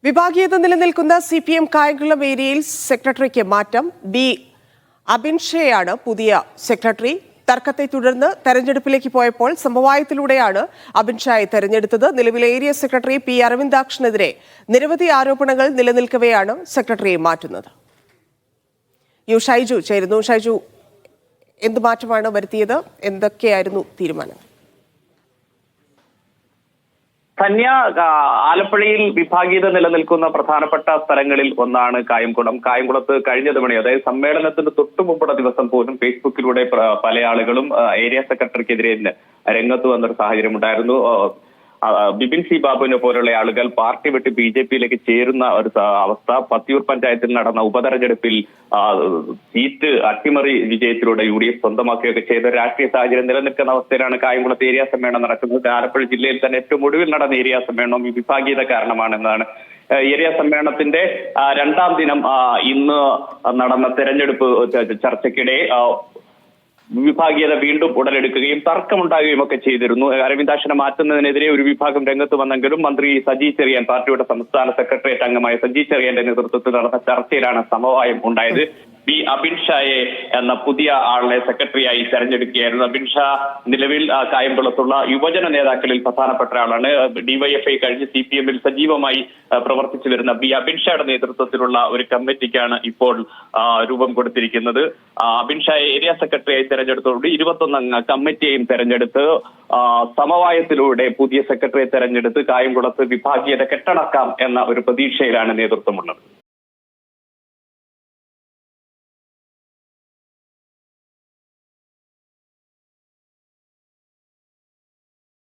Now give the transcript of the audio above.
വിഭാഗീയത നിലനിൽക്കുന്ന CPM കായംകുളം ഏരിയയിൽ സെക്രട്ടറിക്ക് മാറ്റം. ബി അബിൻഷയാണ് പുതിയ സെക്രട്ടറി. തർക്കത്തെ തുടർന്ന് തെരഞ്ഞെടുപ്പിലേക്ക് പോയപ്പോൾ സമവായത്തിലൂടെയാണ് അബിൻഷായെ തെരഞ്ഞെടുത്തത്. നിലവിലെ ഏരിയ സെക്രട്ടറി പി അരവിന്ദാക്ഷനെതിരെ നിരവധി ആരോപണങ്ങൾ നിലനിൽക്കവെയാണ് സെക്രട്ടറിയെ മാറ്റുന്നത്. ഷൈജു ചേരുന്നു. ഷൈജു, എന്ത് മാറ്റമാണ് വരുത്തിയത്? എന്തൊക്കെയായിരുന്നു തീരുമാനം? ധന്യ, ആലപ്പുഴയിൽ വിഭാഗീയത നിലനിൽക്കുന്ന പ്രധാനപ്പെട്ട സ്ഥലങ്ങളിൽ ഒന്നാണ് കായംകുളം. കായംകുളത്ത് കഴിഞ്ഞ തവണ, അതായത് സമ്മേളനത്തിന് തൊട്ടു മുമ്പുള്ള ദിവസം പോലും ഫേസ്ബുക്കിലൂടെ പല ആളുകളും ഏരിയ സെക്രട്ടറിക്കെതിരെ രംഗത്ത് വന്നൊരു സാഹചര്യം ഉണ്ടായിരുന്നു. ബിപിൻ സി ബാബുവിനെ പോലുള്ള ആളുകൾ പാർട്ടി വിട്ട് BJP-യിലേക്ക് ചേരുന്ന ഒരു അവസ്ഥ. പത്തിയൂർ പഞ്ചായത്തിൽ നടന്ന ഉപതെരഞ്ഞെടുപ്പിൽ സീറ്റ് അട്ടിമറി വിജയത്തിലൂടെ UDF സ്വന്തമാക്കുകയൊക്കെ ചെയ്ത രാഷ്ട്രീയ സാഹചര്യം നിലനിൽക്കുന്ന അവസ്ഥയിലാണ് കായംകുളത്ത് ഏരിയ സമ്മേളനം നടക്കുന്നത്. ആലപ്പുഴ ജില്ലയിൽ തന്നെ ഏറ്റവും ഒടുവിൽ നടന്ന ഏരിയ സമ്മേളനം ഈ വിഭാഗീയത കാരണമാണെന്നാണ്. ഏരിയ സമ്മേളനത്തിന്റെ രണ്ടാം ദിനം ഇന്ന് നടന്ന തെരഞ്ഞെടുപ്പ് ചർച്ചയ്ക്കിടെ വിഭാഗീയത വീണ്ടും ഉടലെടുക്കുകയും തർക്കമുണ്ടാകുകയും ഒക്കെ ചെയ്തിരുന്നു. അരവിന്ദാക്ഷനെ മാറ്റുന്നതിനെതിരെ ഒരു വിഭാഗം രംഗത്ത് വന്നെങ്കിലും മന്ത്രി സജി ചെറിയാൻ, പാർട്ടിയുടെ സംസ്ഥാന സെക്രട്ടേറിയറ്റ് അംഗമായ സജി ചെറിയാന്റെ നേതൃത്വത്തിൽ നടന്ന ചർച്ചയിലാണ് സമവായം ഉണ്ടായത്. ബി അബിൻഷായെ എന്ന പുതിയ ആളെ സെക്രട്ടറിയായി തെരഞ്ഞെടുക്കുകയായിരുന്നു. അബിൻഷാ നിലവിൽ കായംകുളത്തുള്ള യുവജന നേതാക്കളിൽ പ്രധാനപ്പെട്ട ആളാണ്. DYFI കഴിഞ്ഞ് CPM-ൽ സജീവമായി പ്രവർത്തിച്ചു വരുന്ന ബി അബിൻഷായുടെ നേതൃത്വത്തിലുള്ള ഒരു കമ്മിറ്റിക്കാണ് ഇപ്പോൾ രൂപം കൊടുത്തിരിക്കുന്നത്. അബിൻഷായെ ഏരിയ സെക്രട്ടറിയായി തെരഞ്ഞെടുത്തോടുകൂടി 21 അംഗ കമ്മിറ്റിയെയും തെരഞ്ഞെടുത്ത് സമവായത്തിലൂടെ പുതിയ സെക്രട്ടറിയെ തെരഞ്ഞെടുത്ത് കായംകുളത്ത് വിഭാഗീയത കെട്ടടക്കാം എന്ന ഒരു പ്രതീക്ഷയിലാണ് നേതൃത്വമുള്ളത്.